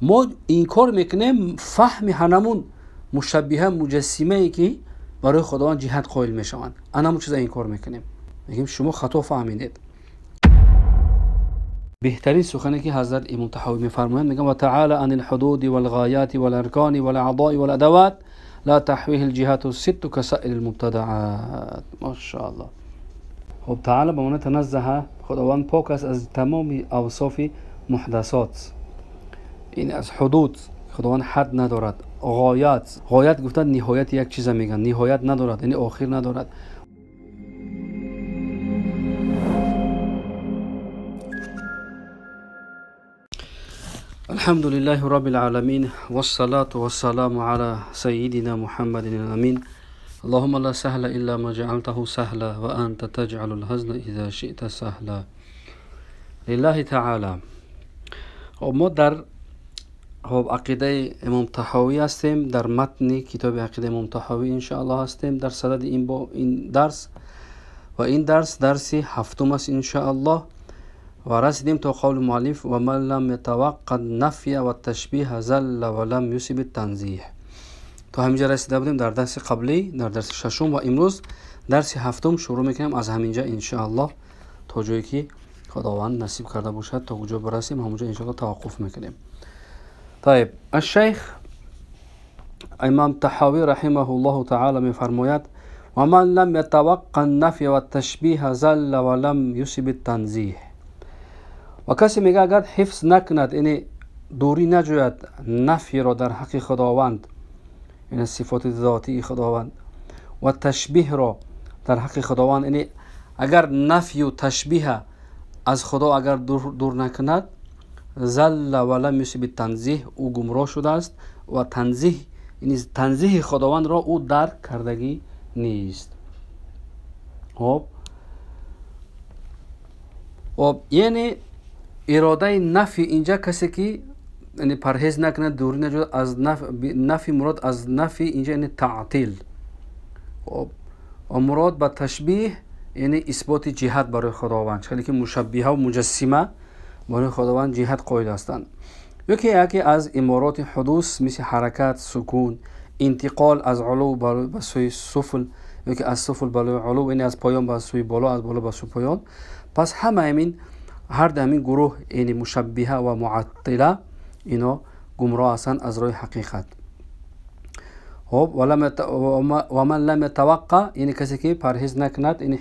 ما این کار میکنیم فهم همون مشبهه مجسمه ای که برای خداوند جهت قائل میشوند. همون چیزا این کار میکنیم، میگیم شما خطا فهمیدید. بهترین سخنی که حضرت امام طحاوی میفرمایند میگن و تعالی عن الحدود والغایات والارکان والاعضاء والادوات لا تحویه الجهات الست كسائر المبتدعات. ماشاءالله. خب تعالی به معنی تنزه، خداوند پاک است از تمام اوصاف محدثات. این از حدود، خداوند حد ندارد. غایت گفتن نهایت یک چیز میگن، نهایت ندارد یعنی آخر ندارد. الحمد لله رب العالمين والصلاة والسلام على سيدنا محمد الأمين. اللهم لا سهل إلا ما جعلته سهلا وأنت تجعل الحزن إذا شئت سهلا. لله تعالى. ما در عقیده امام طحاوی هستیم، در متن کتاب عقیده امام طحاوی ان شاء الله هستیم در صدد این درس، و این درس هفتم است ان شاء الله. و رسیدیم تا قول مؤلف و من لم يتوقع النفی و التشبیه زل ولم یصب التنزیه. تا همینجا رسیده بودیم در درس قبلی، در درس ششم، و امروز درس هفتم شروع میکنیم از همینجا ان شاء الله تا جایی که خداوند نصیب کرده باشد تا کجا برسیم همونجا ان شاء الله توقف میکنیم. طيب الشيخ امام طحاوی رحمه الله تعالی میفرماید و من لم يتوقع النفی و التشبیه زل ولم یصب التنزیه. و کسی میگه اگر حفظ نکند، یعنی دوری نجوید نفی را در حق خداوند، یعنی صفات ذاتی خداوند، و تشبیه را در حق خداوند، یعنی اگر نفی و تشبیه از خدا اگر دور نکند، زل ولم یصب التنزیه، او گمراه شده است و تنزیه، یعنی تنزیه خداوند را او درک کردگی نیست. خب یعنی اراده نفی اینجا کسی که یعنی پرهیز نکنه، دوری نجوید از نفی، مراد از نفی اینجا یعنی تعطیل، و مراد به تشبیه یعنی اثبات جهت برای خداوند، چون که مشبهه و مجسمه برای خداوند جهت قائل هستند. یکی از امارات حدوث مثل حرکت، سکون، انتقال از علو به سوی سفل، یکی از سفل به علو، یعنی از پایان به سوی بالا، از بالا به سوی پایان. پس هر همین گروه یعنی مشبهه و معطله اینا گمراه هستند از راه حقیقت. خب و من لم يتوقع یعنی کسی که پرهیز نکند، یعنی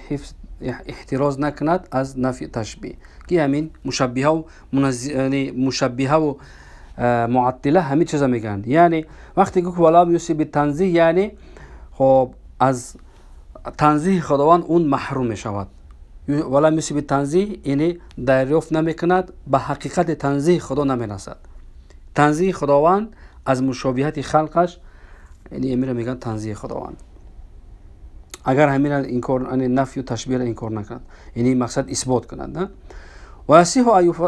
احتراز نکند از نفی تشبیه، که همین مشبهه و یعنی مشبهه و معطله همین چیزا میگن. یعنی وقتی که ولم یصب التنزیه، یعنی خب از تنزیه خداوند اون محروم میشود. ولم یصب التنزیه یعنی دریافت نمیکند، به حقیقت تنزیه خدا نمیرسد. تنزیه خداوند از مشابهت خلقش، یعنی امیر میگن تنزیه خداوند. اگر همین این کار، یعنی نفی و تشبیه این کار نکند، یعنی مقصد اثبات کند، نه و یصح.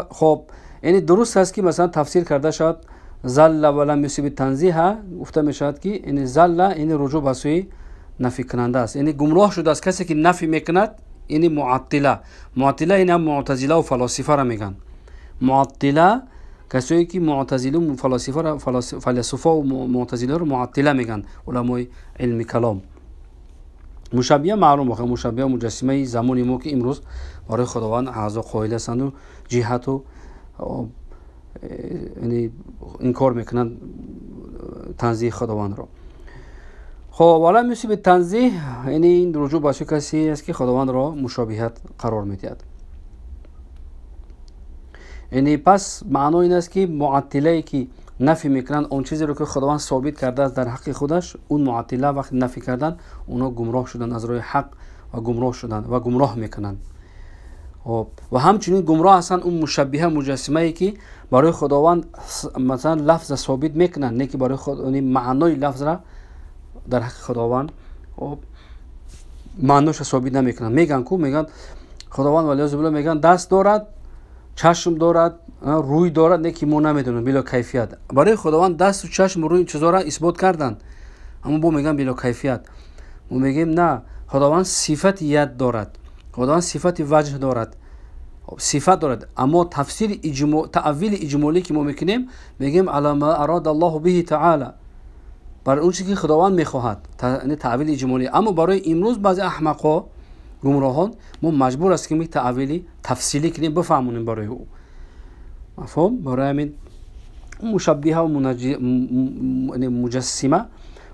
خب یعنی درست است که مثلا تفسیر کرده شد زل ولم یصب التنزیه، گفته میشد که یعنی زل یعنی رجوع به سوی نفی کننده است، یعنی گمراه شده است کسی که نفی میکند، یعنی معطله یعنی معتزله و فلاسفه را میگن. معطله کسایی که معتزله و فلاسفه و معتزله رو معطله میگن، علمای علم کلام. مشبهه معلوم باشه، مشبهه مجسمه زمانی ما که امروز برای خداوند اعضا قائل هستند و جهت و یعنی این کار میکنن تنزیه خداوند را. خب ولم یصب التنزیه یعنی این رجوع به کسی است که خداوند را مشابهت قرار میدهد. یعنی پس معنی این است که معطله که نفی میکنن اون چیزی رو که خداوند ثابت کرده است در حق خودش، اون معطله وقتی نفی کردن اونا گمراه شدن از راه حق و گمراه شدن و گمراه میکنن. و همچنین گمراه هستن اون مشبهه مجسمه ای که برای خداوند مثلا لفظ ثابت میکنن، نه که برای خود یعنی معنای لفظ را در حق خداوند معناش ثابت نمیکنن. میگن خداوند ولی بالله میگن دست دارد، چشم دارد، روی دارد، نه که ما نمیدونیم بلا کیفیت. برای خداوند دست و چشم و روی چیزا را اثبات کردن، اما با میگن بلا کیفیت. ما میگیم نه، خداوند صفت ید دارد، خداوند صفت وجه دارد، صفت دارد، اما تفسیر تعویل اجمالی که ما میکنیم میگیم علی ما اراد الله به تعالی، برای اون چیزی که خداوند میخواهد، یعنی تعویل اجمالی. اما برای امروز بعضی احمقا گمراهان ما مجبور است که می تعویل تفصیلی کنیم بفهمونیم برای او. مفهوم؟ برای همین مشبهه و مجسمه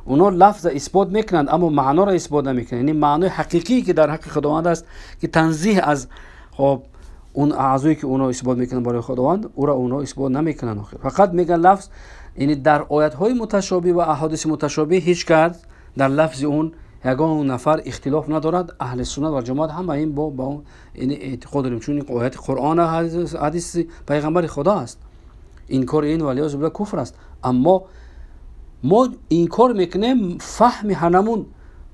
اونا لفظ اثبات میکنند اما معنا را اثبات نمیکنند، یعنی معنای حقیقی که در حق خداوند است که تنزیه از خب اون اعضایی که اونا اثبات میکنند برای خداوند او را اونا اثبات نمیکنند، فقط میگن لفظ. یعنی در آیات های متشابه و احادیث متشابه هیچ کس در لفظ اون یگان نفر اختلاف ندارد. اهل سنت و جماعت هم این با این اعتقاد داریم، چون این آیات قرآن و حدیث پیغمبر خدا است. انکار این ولی از کفر است. اما ما انکار میکنیم فهم همون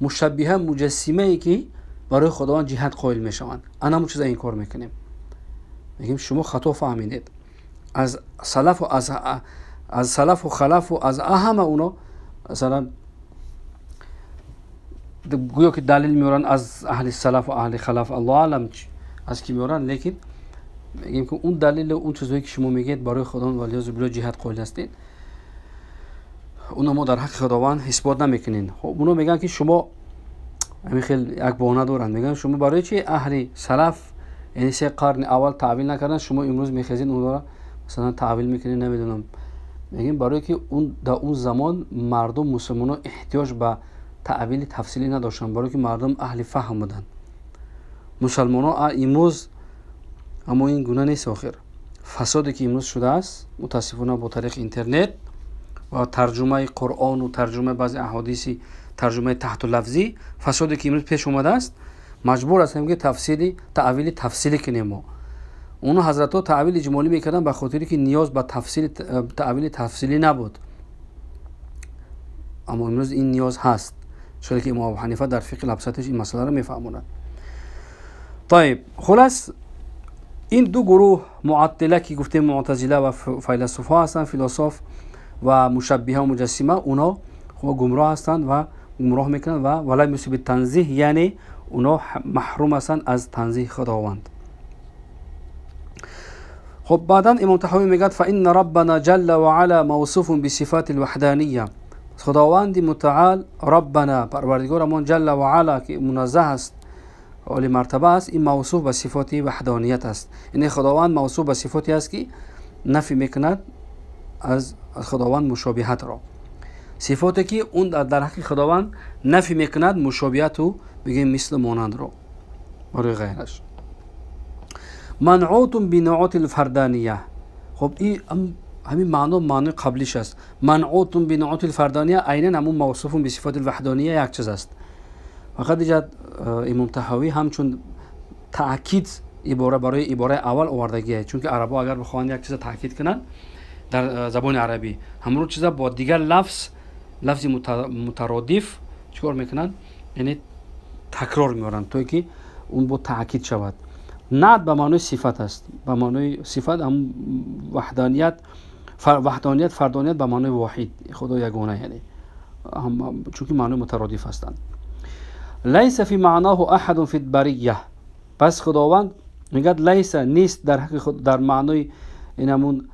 مشبهه مجسمه ای که برای خداوند جهت قائل میشوند، همون چیزا انکار میکنیم. میگیم شما خطا فهمیدید. از سلف و خلف و از اهم اونا مثلا گویا که دلیل میارن از اهل سلف و اهل خلف، الله علم از کی میارن، لیکن میگیم که اون دلیل اون چیزایی که شما میگید برای خداوند ولی از بلا جهت قائل هستید، اونا ما در حق خداوند اثبات نمیکنین. خب اونا میگن که شما همین خیلی یک بهانه دارن، میگن شما برای چی اهل سلف یعنی 3 قرن اول تعویل نکردن، شما امروز میخواید اون را مثلا تعویل میکنین؟ نمیدونم. میگیم برای که اون در اون زمان مردم مسلمانان احتیاج به تعویل تفصیلی نداشتن، برای که مردم اهل فهم بودن. مسلمانان امروز اما این گونه نیست. آخر فسادی که امروز شده است متاسفانه با طریق اینترنت و ترجمه قرآن و ترجمه بعضی احادیثی، ترجمه تحت لفظی، فسادی که امروز پیش اومده است، مجبور هستیم که تعویل تفصیلی کنیم. ما اونو حضرت ها تعویل اجمالی میکردن به خاطری که نیاز به تعویل تفصیلی نبود، اما امروز این نیاز هست، چون که امام ابو حنیفه در فقه الابسطش این مسئله رو میفهمونن. طيب خلاص این دو گروه معطله که گفتیم معتزله و فیلسوف ها هستند، فیلسوف و مشبهه و مجسمه، اونا خب گمراه هستند و گمراه میکنند و ولا میشه به تنزیه، یعنی اونا محروم هستند از تنزیه خداوند. خب بعدا امام طحاوی میگه فإن ربنا جل وعلا موصوف بصفات الوحدانیه، خداوند متعال ربنا پروردگارمان جل وعلا که منزه است عالی مرتبه است، این موصوف به صفات وحدانیت است. یعنی خداوند موصوف به صفاتی است که نفی میکند از خداوند مشابهت را، صفاتی که اون در حق خداوند نفی میکند مشابهت و بگیم مثل مانند را برای غیرش. منعوت بنعوت الفردانیه، خب این همین معنی قبلیش است. منعوت بنعوت الفردانیه عیناً همون موصوف به صفات الوحدانیه یک چیز است. فقط دیگه امام طحاوی همچون تأکید عباره برای عباره اول آوردگیه، چون که عربا اگر بخوان یک چیز تأکید کنن در زبان عربی همون چیزا با دیگر لفظ مترادف چیکار میکنن؟ یعنی تکرار میارن تا که اون با تأکید شود. نعت به معنای صفت است، به معنای صفت هم وحدانیت فردانیت به معنای واحد، خدا یگانه، یعنی چون که معنای مترادف هستند. لیس فی معناه احد فی البریه، پس خداوند میگه لیس نیست در حق در معنای اینمون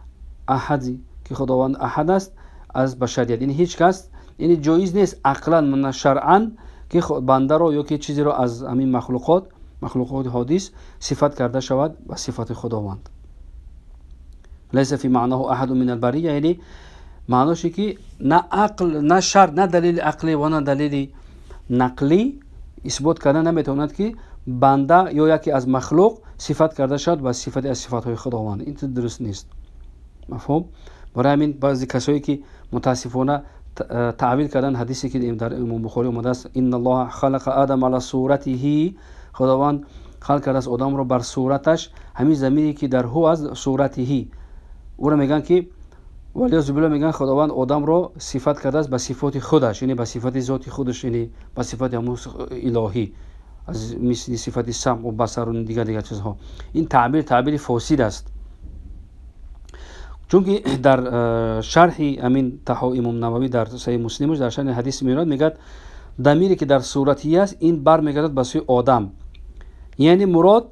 احدی که خداوند احد است از بشریت، یعنی هیچ کس، یعنی جایز نیست عقلا من شرعا که بنده رو یا که چیزی رو از همین مخلوقات حادث صفت کرده شود و صفت خداوند. لیس فی معناه احد من البریه، یعنی معناش که نه عقل نه شرع نه دلیل عقلی و نه دلیل نقلی اثبات کردن نمیتواند که بنده یا یکی از مخلوق صفت کرده شد و صفت از صفات خداوند. این درست نیست. مفهوم؟ برای همین بعضی کسایی که متاسفانه تعویل کردن حدیثی که در امام بخاری اومده است ان الله خلق آدم علی صورته، خداوند خلق کرده است آدم رو بر صورتش، همین ضمیری که در هو از صورته او رو میگن که ولی از بالله میگن خداوند آدم رو صفت کرده است به صفات خودش، یعنی به صفات ذاتی خودش، یعنی به صفات الهی، از مثل صفات سمع و بصر و دیگر چیزها. این تعبیر فاسد است، چون که در شرح امین طحاوی امام نووی در صحیح مسلمش در شرح حدیث میاد میگه ضمیری که در صورتی است این بر میگردد به سوی آدم، یعنی مراد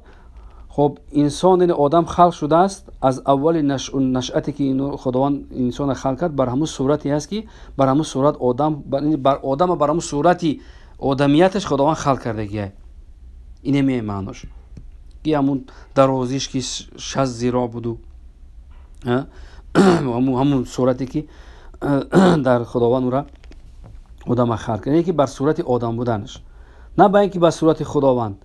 خب انسان این آدم خلق شده است از اول نشأتی که اینو خداوند انسان خلق کرد بر همون صورتی است که بر همون صورت آدم بر آدم بر همون صورتی آدمیتش خداوند خلق کرده گیه. اینه می معناش که همون درازیش که 6 ذراع بود همون صورتی که در خداوند را آدم خلق کرده، که بر صورت آدم بودنش، نه با اینکه بر صورت خداوند،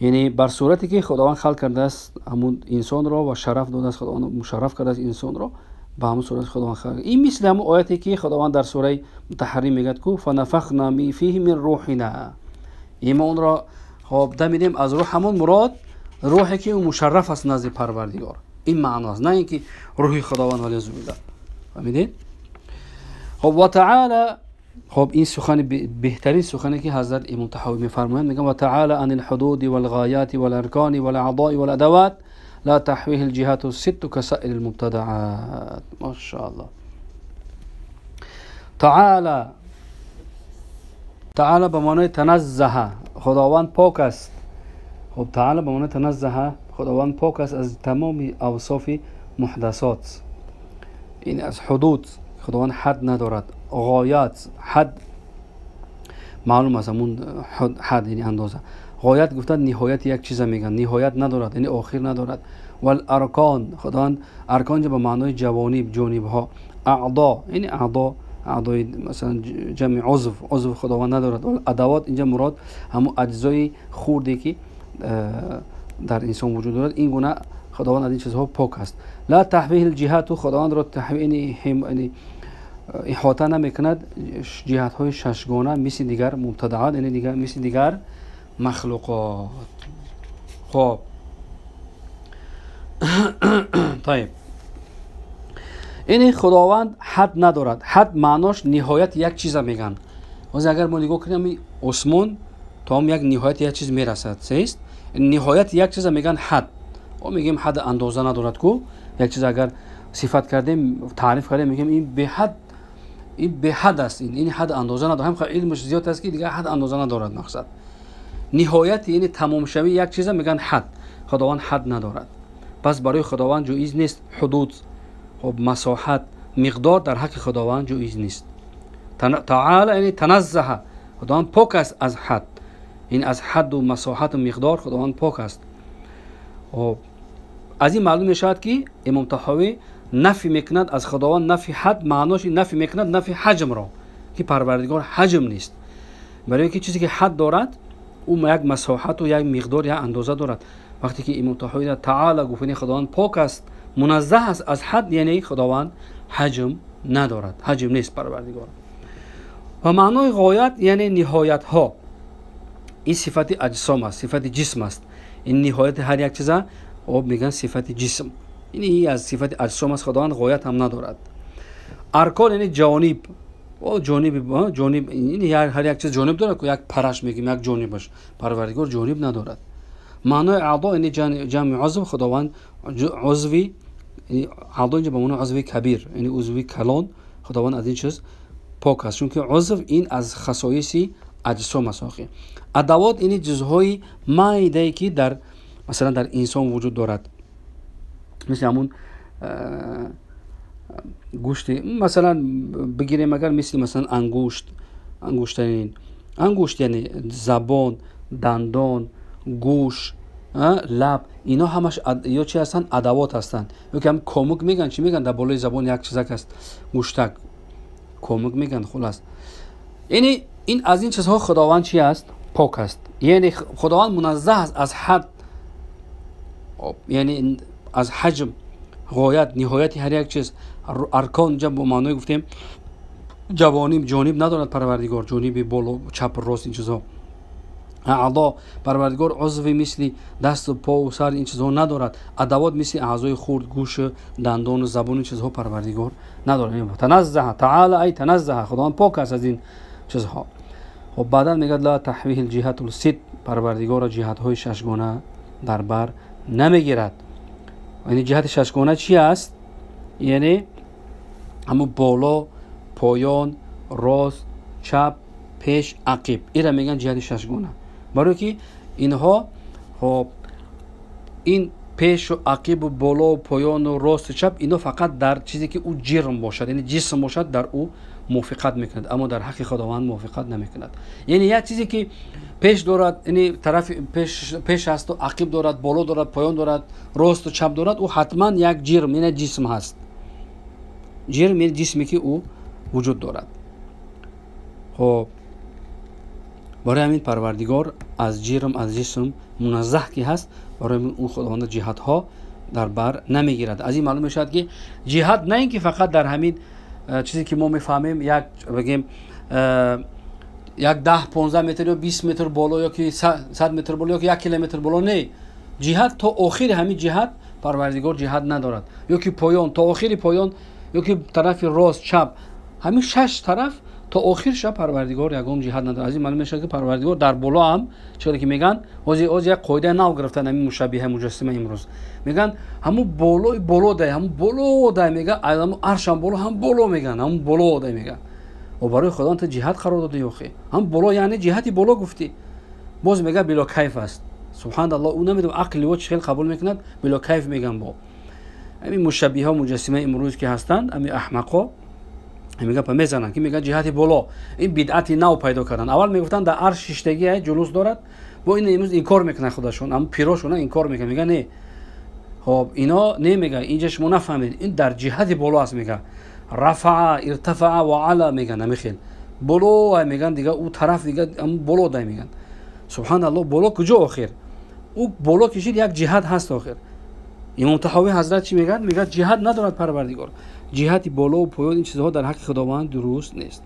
یعنی بر صورتی که خداوند خلق کرده است همون انسان را و شرف داده است، خداوند مشرف کرده است انسان را به همون صورت خداوند خلق. این مثل همون آیاتی که خداوند در سوره تحریم میگه که فنفخنا فیه من روحنا، ما اون را خب دمیدیم از روح، همون مراد روحی که اون مشرف است نزد پروردگار. این معناست، نه اینکه روح خداوند ولی زوده. فهمیدید؟ خب و تعالی، خب این سخن بهترین سخنی که حضرت امام طحاوی میفرمایند، میگن و تعالی عن الحدود والغایات والارکان والاعضاء والادوات لا تحویه الجهات الست كسائر المبتدعات. ماشاءالله. تعالی به معنای تنزه، خداوند پاک است. خب تعالی به معنای تنزه، خداوند پاک است از تمام اوصاف محدثات. این از حدود، خداوند حد ندارد. غایات، حد معلوم است همون حد یعنی اندازه. غایت گفتن نهایت یک چیز میگن، نهایت ندارد یعنی آخر ندارد. والارکان، خداوند ارکان به معنای جوانب، جانب ها. اعضا یعنی اعضای مثلا جمع عضو خداوند ندارد. والادوات اینجا مراد همون اجزای خوردی که در انسان وجود دارد. این گونه خداوند از این چیزها پاک است. لا تحویه الجهات، خداوند را تحویه یعنی احاطه نمیکند جهت های ششگانه مثل دیگر مبتدعات، یعنی دیگر مثل دیگر مخلوقات. خب طيب، این خداوند حد ندارد. حد معناش نهایت یک چیز میگن. واسه اگر ما نگاه کنیم آسمان تا هم یک نهایت یک چیز میرسد، سیست نهایت یک چیز میگن حد. و میگیم حد اندازه ندارد کو یک چیز اگر صفت کردیم تعریف کردیم میگیم این به حد است، این حد اندازه نداره. هم علمش زیاد است که دیگه حد اندازه ندارد. مقصد نهایت یعنی تمام شوی یک چیز میگن حد. خداوند حد ندارد، پس برای خداوند جایز نیست حدود، خب مساحت، مقدار در حق خداوند جایز نیست. تعالی یعنی تنزه، خداوند پاک است از حد. این از حد و مساحت و مقدار خداوند پاک است. خب از این معلوم میشود که امام طحاوی نفی میکند از خداوند، نفی حد معناش نفی میکند نفی حجم را، که پروردگار حجم نیست. برای اینکه چیزی که حد دارد او یک مساحت و یک مقدار یا اندازه دارد. وقتی که امام طحاوی تعالی گفت خداوند پاک است، منزه است از حد، یعنی خداوند حجم ندارد، حجم نیست پروردگار. و معنای غایت یعنی نهایت ها. این صفت اجسام است، صفت جسم است. این نهایت هر یک چیز او میگن صفت جسم. این از صفت اجسام است. خداوند غایت هم ندارد. ارکان یعنی جانب و جانب یعنی هر یک چیز جانب دارد که یک پرش میگیم یک جانبش. پروردگار جانب ندارد. معنای اعضا یعنی جمع عضو، خداوند عضوی، اعضا اینجا به معنای عضوی کبیر یعنی عضوی کلان. خداوند از این چیز پاک است، چون که عضو این از خصایص اجسام است. ادوات یعنی جزهای مایده‌ای که در مثلا در انسان وجود دارد، مثل همون گوشت مثلا بگیریم، اگر مثلا انگشت یعنی زبان، دندان، گوش، لب، اینا همش یا چی هستن؟ ادوات هستن. یا که هم کمک میگن، چی میگن در بالای زبان یک چیزک هست، گوشتک، کمک میگن. خلاص یعنی این از این چیزها خداوند چی است؟ پاک است. یعنی خداوند منزه است از حد، یعنی از حجم، غایت، نهایت هر یک چیز. ارکان جب با معنی گفتیم جانب ندارد پروردگار، جانب بالا چپ راست این چیزها. اعضا، پروردگار عضوی مثل دست و پا و سر این چیزها ندارد. ادوات مثل اعضای خرد، گوش، دندان و زبان این چیزها پروردگار ندارد. تنزه، تعالی ای تنزه، خداوند پاک است از این چیزها. خب بعدا میگه لا تحویه الجهات الست، پروردگار جهت های ششگانه در بر نمیگیرد. یعنی جهت ششگانه چی است؟ یعنی همون بالا، پایان، راست، چپ، پیش، عقب، اینا میگن جهت ششگانه. برای که اینها خب این پیش و عقب و بالا و پایان و راست و چپ اینا فقط در چیزی که او جرم باشد، یعنی جسم باشد، در او موافقت میکند، اما در حق خداوند موافقت نمیکند. یعنی یک چیزی که پیش دارد، یعنی طرف پیش است و عقب دارد، بالا دارد، پایان دارد، راست و چپ دارد، او حتما یک جرم، یعنی جسم هست. جرم یعنی جسمی که او وجود دارد. خب برای همین پروردگار از جرم، از جسم منزه که هست، برای اون خداوند جهت ها در بر نمیگیرد. از این معلوم میشد که جهت نه اینکه فقط در همین چیزی که ما میفهمیم، یک بگیم یک 10-15 متر یا 20 متر بالا یا که 100 متر بالا یا که 1 کیلومتر بالا، نه. جهت تا آخر همین جهت پروردگار جهت ندارد، یا که پایان تا آخر پایان، یا که طرف راست چپ، همین 6 طرف تا آخر شب پروردگار یگام جهت ندارد. از این معلوم میشه که پروردگار در بالا هم، چرا که میگن از یک قاعده نو گرفتن همین مشابه مجسمه امروز، میگن همون بالا ده، همون بالا ده، میگن همون عرش هم بالا، هم بالا میگن همون بالا ده، میگن و برای خدا انت جهت قرار دادی اخی، هم بالا یعنی جهتی بالا گفتی، باز میگه بلا کیف است. سبحان الله، اون نمیدونم عقل و چه قبول میکند، بلا کیف میگن. با همین مشابه مجسمه امروز که هستند، همین احمقا میگن پا میزنن که میگن جهت بالا، این بدعتی نو پیدا کردن. اول میگفتن در عرش شیشتگی جلوس دارد، با این امروز این کار میکنن خودشون، اما پیروشون این کار میکنن، میگن نه. خب اینا نمیگن، اینجا شما نفهمید، این در جهت بالا است. میگن رفع، ارتفع و علا، میگن نمیخیل بالا، میگن دیگه او طرف دیگه هم بالا ده، میگن سبحان الله. بالا کجا آخر؟ او بالا کشید یک جهت هست آخر. امام طحاوی حضرت چی میگن؟ میگن جهت ندارد پروردگار، جهتی بالا و پایان این چیزها در حق خداوند درست نیست.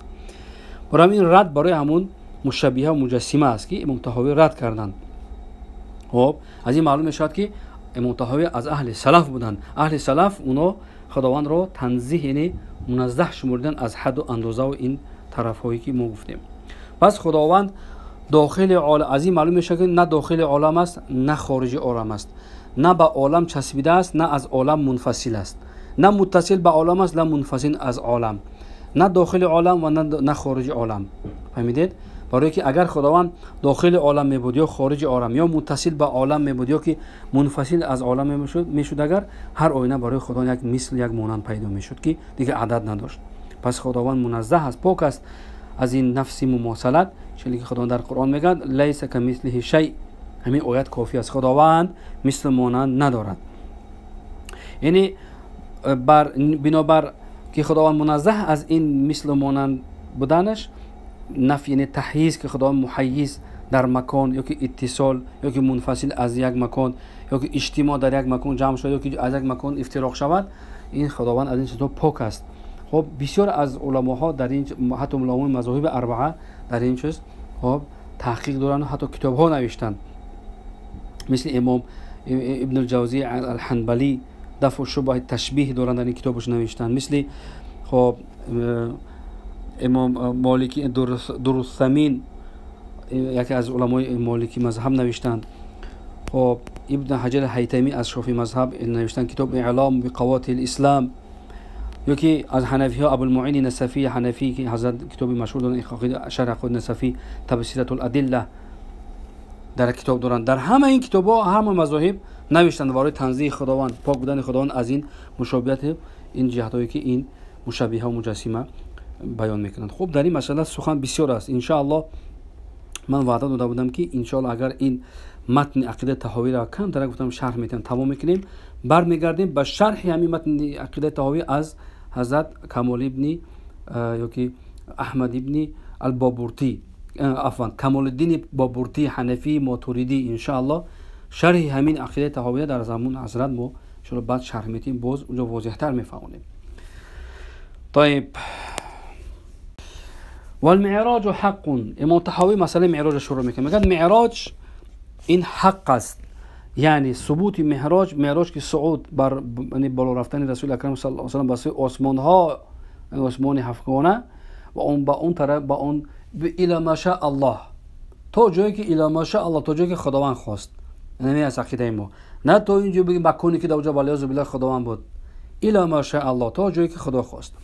برای این رد برای همون مشابه و مجسمه است که امام طحاوی رد کردند. خب از این معلوم میشد که امام طحاوی از اهل سلف بودند. اهل سلف اونا خداوند را تنزیه، یعنی منزه شمردن از حد و اندازه و این طرف هایی که ما گفتیم. پس خداوند داخل عالم، از این معلوم میشه که نه داخل عالم است نه خارج عالم است، نه به عالم چسبیده است نه از عالم منفصل است، نه متصل به عالم است نه منفصل از عالم، نه داخل عالم و نه خارج عالم. فهمیدید؟ برای که اگر خداوند داخل عالم میبود یا خارج عالم، یا متصل به عالم میبود یا که منفصل از عالم میشد، اگر هر آینه برای خدا یک مثل، یک مانند پیدا میشد که دیگه عدد نداشت. پس خداوند منزه است، پاک است از این نفس مماثلت، چون که خداوند در قرآن میگه لیس کمثله شیء. همین آیت کافی است، خداوند مثل مانند ندارد. یعنی بنابر که خداوند منزه از این مثل مانند بودنش، نفی یعنی تحییز، که خداوند محیز در مکان، یا که اتصال، یا که منفصل از یک مکان، یا که اجتماع در یک مکان جمع شود، یا که از یک مکان افتراق شود، این خداوند از این چیزا پاک است. خب بسیار از علماها در این، حتی علمای مذاهب اربعه در این چیز خب تحقیق دارن، حتی کتاب ها نوشتن، مثل امام ابن الجوزی الحنبلی دفع شبهه تشبیه دارن در این کتابش نوشتن، مثل خب امام مالکی درالثمین، یکی از علمای مالکی مذهب نوشتند. خب ابن حجر الهیثمی از شافعی مذهب نوشتن کتاب اعلام بقواعد الاسلام. یکی از حنفی ها ابوالمعین نصفی حنفی که حضرت کتاب مشهور دارن، شرح خود نصفی تبصره الادله در کتاب دارن. در همه این کتاب ها همه مذاهب نوشتند برای تنزیه خداوند، پاک بودن خداوند از این مشابهت، این جهت هایی که این مشابهه و مجسمه بیان میکنند. خب در این مسئله سخن بسیار است. ان شاء الله من وعده داده بودم که ان شاء الله اگر این متن عقیده طحاوی را کم تر گفتم شرح میتونم تمام میکنیم، برمیگردیم به شرح همین متن عقیده طحاوی از حضرت کمال ابن یا که احمد ابن البابورتی، عفوا کمال الدین بابورتی حنفی ماتوریدی. ان شاء الله شرح همین عقیده طحاوی در زمان حضرت ما ان بعد شرح میتیم، باز اونجا واضح تر میفهمونیم. طيب والمعراج حق. امام طحاوی مسئله معراج شروع میکنه، میگن معراج این حق است، یعنی ثبوت معراج که صعود بر یعنی بالا رفتن رسول اکرم صلی الله علیه و سلم به آسمان ها، آسمان هفتگانه، و اون با اون طرف با اون الی ما شاء الله، تا جایی که الی ما شاء الله، تا جایی که خداوند خواست. یعنی از عقیده ما نه تو اینجا بگی مکانی که دوجا بالا بالله خداوند بود، الی ما شاء الله، تا جایی که خدا خواست.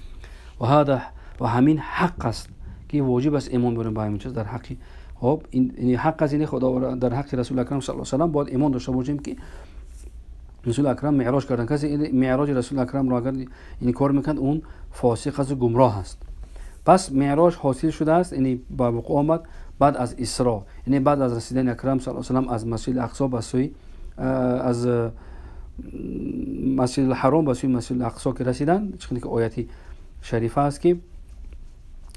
و هذا و همین حق است که واجب است ایمان بریم با همین چیز در حق خب این حق از این خدا در حق رسول اکرم صلی الله علیه و باید ایمان داشته باشیم که رسول اکرم معراج کردن. کسی معراج رسول اکرم را اگر این کار میکند اون فاسق از گمراه است. پس معراج حاصل شده است، یعنی با وقوع آمد بعد از اسراء، یعنی بعد از رسیدن اکرم صلی الله علیه و از مسجد الاقصی به سوی از مسجد الحرام به سوی مسجد الاقصی که رسیدن، چون که آیاتی شریفه است که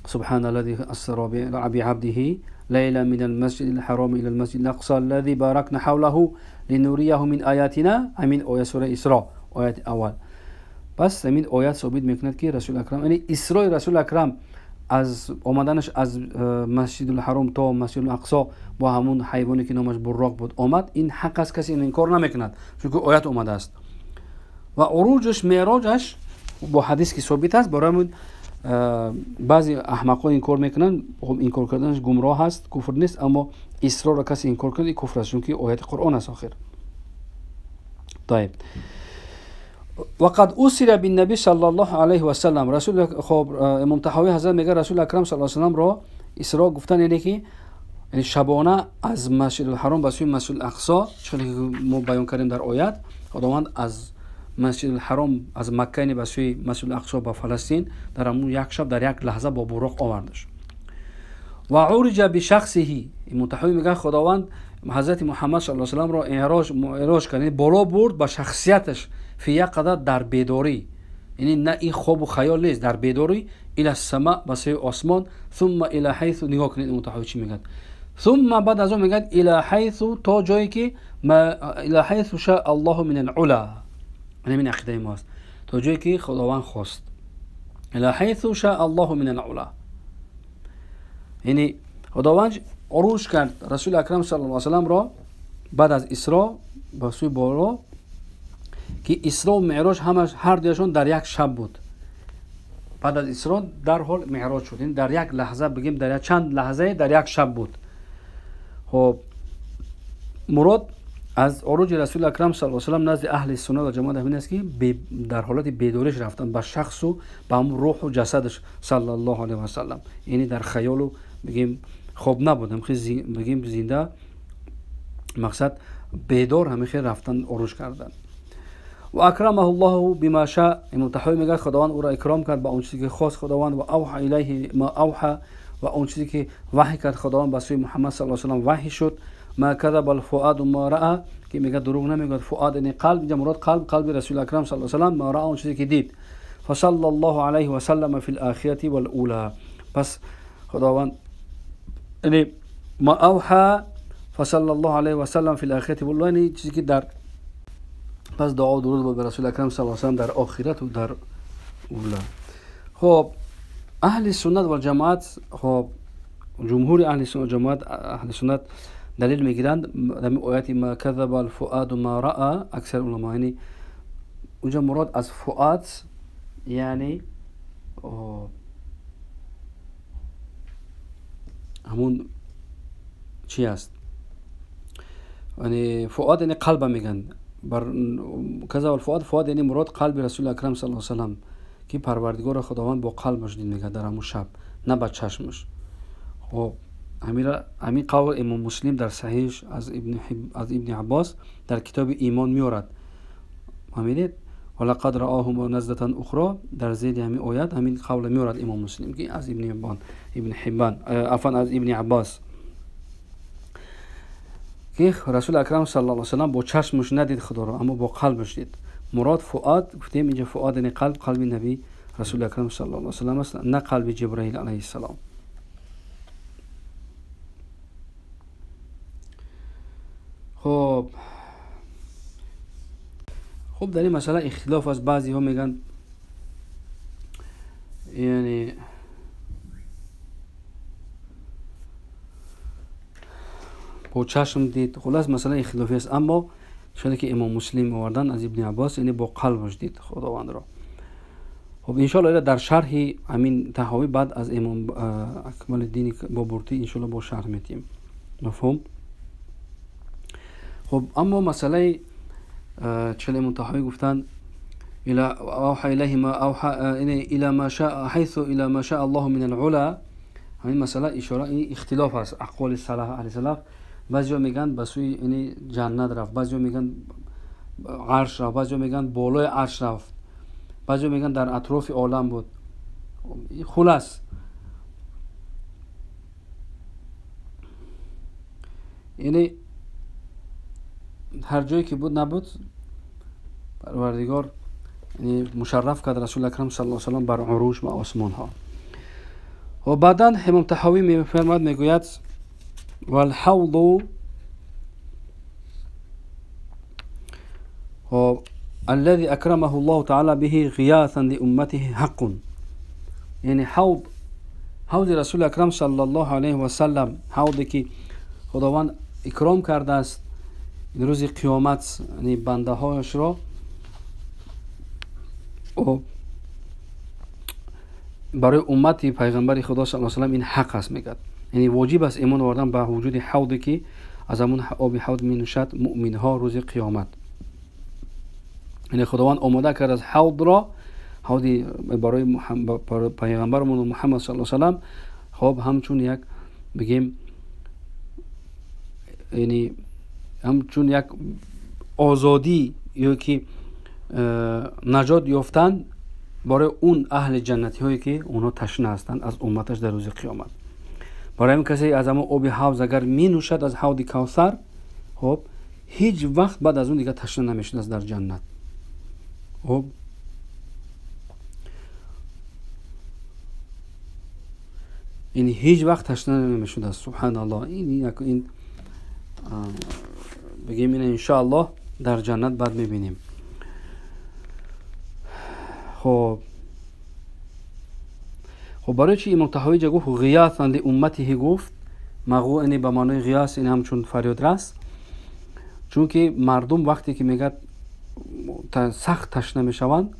سبحان الذي اسرى بعبده ليلا من المسجد الحرام الى المسجد الاقصى الذي باركنا حوله لنريه من آیاتنا. همین آیه سوره اسراء آیت اول. پس همین آیت ثابت میکند که رسول اکرم، یعنی اسراء رسول اکرم از آمدنش از مسجد الحرام تا مسجد الاقصی با همون حیوانی که نامش براق بود آمد، این حق است، کسی این انکار نمیکند چون که آیت اومده است. و عروجش معراجش با حدیث که ثابت است، برای بعضی احمقان این کار میکنن. این کار کردنش گمراه است، کفر نیست، اما اسراء را کسی این کار کنه کفر است چون که آیت قرآن است آخر. طيب وقد اسر بالنبي صلی الله علیه و سلم. رسول خب امام طحاوی حضرت میگه رسول اکرم صلی الله علیه و سلم را اسراء گفتن، یعنی که یعنی شبانه از مسجد الحرام به سوی مسجد الاقصی، چون که ما بیان کردیم در آیت، خداوند از مسجد الحرام از مکه به سوی مسجد الاقصی به فلسطین در همون یک شب در یک لحظه با براق آوردش. و عرج بشخصه. امام طحاوی میگه خداوند حضرت محمد صلی الله علیه و سلم را اعراج کرد، بالا برد با شخصیتش، فی یک قدر در بیداری، یعنی نه این خواب و خیال نیست، در بیداری، الی السماء به سوی آسمان، ثم الی حیث، نگاه کنید امام طحاوی چی میگه، ثم بعد از اون میگه الی حیث، تا جایی که الی حیث شاء الله من العلا، این عقیده ماست، تا جایی که خداوند خواست، الی حیث شاء الله من العلا، یعنی خداوند عروج کرد رسول اکرم صلی الله علیه و سلم را بعد از اسراء به سوی بالا، که اسراء و معراج همش هر دوشون در یک شب بود. بعد از اسراء در حال معراج شد، این در یک لحظه بگیم در چند لحظه در یک شب بود. خب مراد از عروج رسول اکرم صلی الله علیه و سلم نزد اهل سنت و جماعت همین است که در حالت بیداریش رفتن به شخص و به هم روح و جسدش صلی الله علیه و سلم، یعنی در خیال و بگیم خواب نبودم، بگیم زنده، مقصد بیدار همیشه رفتن عروج کردن. و اکرمه الله بما شاء. امام طحاوی میگه خداوند او را اکرام کرد با اون چیزی که خواست خداوند، و اوحى الیه ما اوحى، و اون چیزی که وحی کرد خداوند به سوی محمد صلی الله علیه و سلم وحی شد. ما کذب الفؤاد ما رأى، که میگه دروغ نمیگه، فؤاد یعنی قلب، اینجا مراد قلب رسول اکرم صلی الله علیه و سلم، ما رأى اون چیزی که دید. فصلی الله علیه و سلم فی الاخره والاولى. پس خداوند یعنی ما اوحى فصلی الله علیه و سلم فی الاخره والاولى، یعنی چیزی که در پس دعا و درود به رسول اکرم صلی الله علیه و در آخرت و در اولا. خب اهل سنت و جماعت، خب جمهور اهل سنت و جماعت، اهل سنت دلیل میگیرند در آیات ما کذب الفؤاد ما رأى. اکثر علما یعنی اونجا مراد از فؤاد یعنی همون چی است، یعنی فؤاد یعنی قلب میگن، بر کذب الفؤاد، فؤاد یعنی مراد قلب رسول اکرم صلی الله علیه و سلم که پروردگار خداوند با قلبش دید میگه در همون شب، نه با چشمش. خب همین قول امام مسلم در صحیحش از ابن عباس در کتاب ایمان میارد. فهمیدید؟ ولقد رآه نزلة اخرى، در زیر همین آیات همین قول میارد امام مسلم که از ابن حبان عفوا از ابن عباس، که رسول اکرم صلی الله علیه و سلم با چشمش ندید خدا را، اما با قلبش دید. مراد فؤاد گفتیم اینجا، فؤاد یعنی قلب نبی رسول اکرم صلی الله علیه و سلم است، نه قلب جبرائیل علیه السلام. خب در این مسئله اختلاف از بعضی ها میگن یعنی با چشم دید، خلاص مسئله اختلافی است، اما شده که امام مسلم آوردن از ابن عباس یعنی با قلبش دید خداوند را. خب انشاءالله در شرح همین طحاوی بعد از امام اکمل الدین بابرتی انشاءالله با شرح میتیم، مفهوم؟ خب اما مسئله چون امام طحاوی گفتن الى اوحى الیه ما اوحى، الى ما شاء، حيث الى ما شاء الله من العلا، همین مسئله اشاره این اختلاف است اقوال سلف اهل سلف. بعضیا میگن به سوی یعنی جنت رفت، بعضیا میگن عرش رفت، بعضیا میگن بالای عرش رفت، بعضیا میگن در اطراف عالم بود. خلاص یعنی هر جایی که بود نبود پروردگار یعنی مشرف کرد رسول اکرم صلی الله علیه و سلم بر عروش و آسمان ها. و بعدا امام طحاوی میفرماید میگوید والحوض الذي اكرمه الله تعالى به غياثا لامته حق. یعنی حوض رسول اکرم صلی الله علیه و سلم، حوضی که خداوند اکرام کرده است روز قیامت یعنی بنده هایش را، و برای امت پیغمبر خدا صلی الله علیه و سلم این حق است میگه. یعنی واجب است ایمان آوردن به وجود حوضی که از همون آب حوض می نوشد مؤمن ها روز قیامت. یعنی خداوند آماده کرد از حوض را، حوضی برای پیغمبرمون محمد صلی الله علیه و سلم، خب همچون یک بگیم یعنی همچون یک آزادی یا که نجات یافتن برای اون اهل جنتی هایی که اونها تشنه هستند از امتش در روز قیامت. برای این کسی از همون آب حوض اگر می نوشد از حوض کوثر، خب هیچ وقت بعد از اون دیگه تشنه نمیشد از در جنت. خب یعنی هیچ وقت تشنه نمیشد از. سبحان الله. این بگیم این ان شاء الله در جنت بعد میبینیم. خب برای چی امام طحاوی جا گفت غیاثا لامته گفت؟ مغو یعنی به معنای غیاث این همچون فریاد رس، چون که مردم وقتی که میگه سخت تشنه میشوند،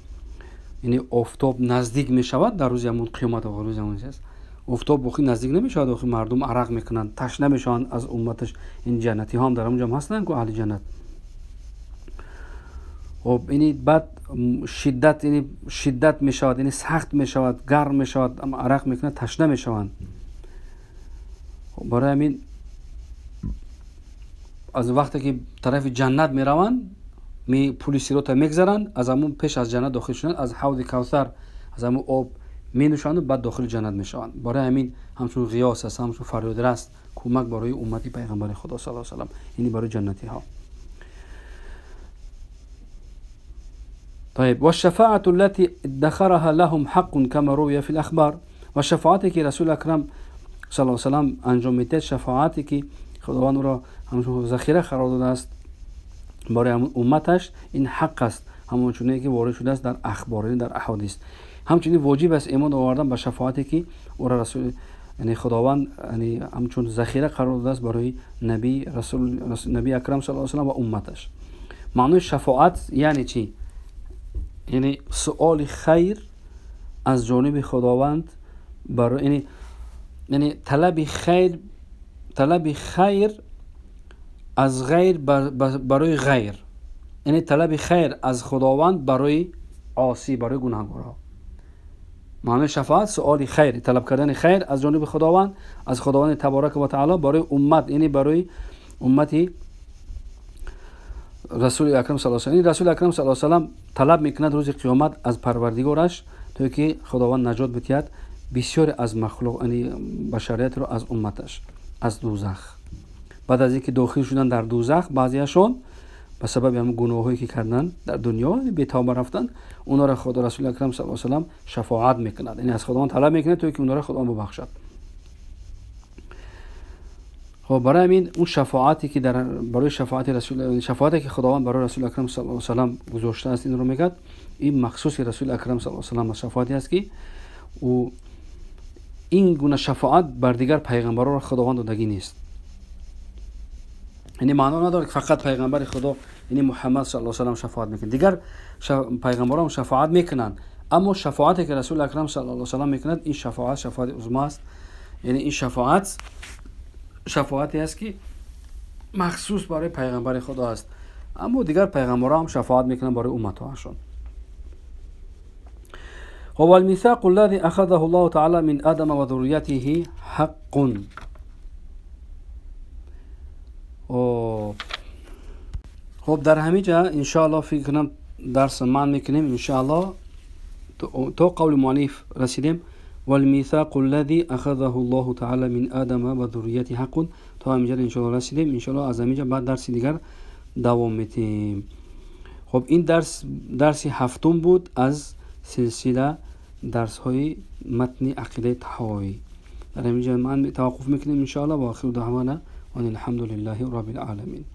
یعنی آفتاب نزدیک میشود در روز همون قیامت و روز همون چیز، آفتاب بخی نزدیک نمیشود، بخی مردم عرق میکنند تشنه میشوند از امتش. این جنتی ها هم در اونجا هستند که اهل جنت. خب یعنی بعد شدت میشود، یعنی سخت میشود، گرم میشود، اما عرق میکنه تشنه میشوند. خب برای همین از وقتی که طرف جنت میروند پول صراط میگذرند، از همون پیش از جنت داخل شدن از حوض کوثر از همون آب می نوشند و بعد داخل جنت میشوند. برای همین همچون غیاث است، همچون فریاد رس، کمک برای امتی پیغمبر خدا صلی الله علیه و سلم، یعنی برای جنتی ها. طيب والشفاعة التي ادخرها لهم حق كما روي في الأخبار. و شفاعتی که رسول اکرم صلی الله علیه و سلم انجام میده، شفاعتی که خداوند را همون ذخیره قرار داده است برای همون امتش، این حق است، همون چونه که وارد شده است در اخبار، در احادیث. همچنین واجب است ایمان آوردن به شفاعتی که او را رسول یعنی خداوند یعنی همچون ذخیره قرار داده است برای نبی اکرم صلی الله علیه و سلم و امتش. معنی شفاعت یعنی چی؟ یعنی سؤال خیر از جانب خداوند برای یعنی طلب خیر از غیر برای غیر، یعنی طلب خیر از خداوند برای عاصی، برای گناهکارها. معنی شفاعت سؤال خیر، طلب کردن خیر از جانب خداوند، از خداوند تبارک و تعالی برای امت، یعنی برای امتی رسول اکرم صلی الله علیه و سلم. رسول اکرم صلی الله علیه و سلم طلب میکند روز قیامت از پروردگارش تا که خداوند نجات بدهد بسیار از مخلوق یعنی بشریت را از امتش از دوزخ. بعد از اینکه داخل شدن در دوزخ، بعضیشون به سبب همون گناهایی که کردن در دنیا به توبه رفتن، اونا را خدا رسول اکرم صلی الله علیه و سلم شفاعت میکند، یعنی از خداوند طلب میکند تا که اونا را خداوند ببخشد. خب برای همین اون شفاعتی که برای شفاعتی که خداوند برای رسول اکرم صلی الله علیه و سلم گذاشته است، این رو میگه این مخصوص رسول اکرم صلی الله علیه و سلم شفاعتی است که او این گونه شفاعت بر دیگر پیغمبران را خداوند دادگی نیست. یعنی معنا نداره که فقط پیغمبر خدا یعنی محمد صلی الله علیه و سلم شفاعت میکنه، دیگر پیغمبران شفاعت میکنن، اما شفاعتی که رسول اکرم صلی الله علیه و سلم میکند این شفاعت عظما است. یعنی این شفاعتی است که مخصوص برای پیغمبر خدا است، اما دیگر پیغمبران هم شفاعت میکنن برای امتهاشون. هو الميثاق الذي أخذه الله تعالى من آدم وذريته حق. خب در همین جا انشاءالله فکر کنم درس من میکنیم انشاءالله تو قول مؤلف رسیدیم والميثاق الذي أخذه الله تعالى من آدم وذريته حق. تا همینجا انشاءالله رسیدیم. انشاءالله از همینجا بعد درس دیگر دوام میدیم. خب این درس هفتم بود از سلسله درس های متن عقیده طحاوی. در همینجا من توقف میکنیم انشاءالله و آخر دعوانا ان الحمد لله رب العالمین.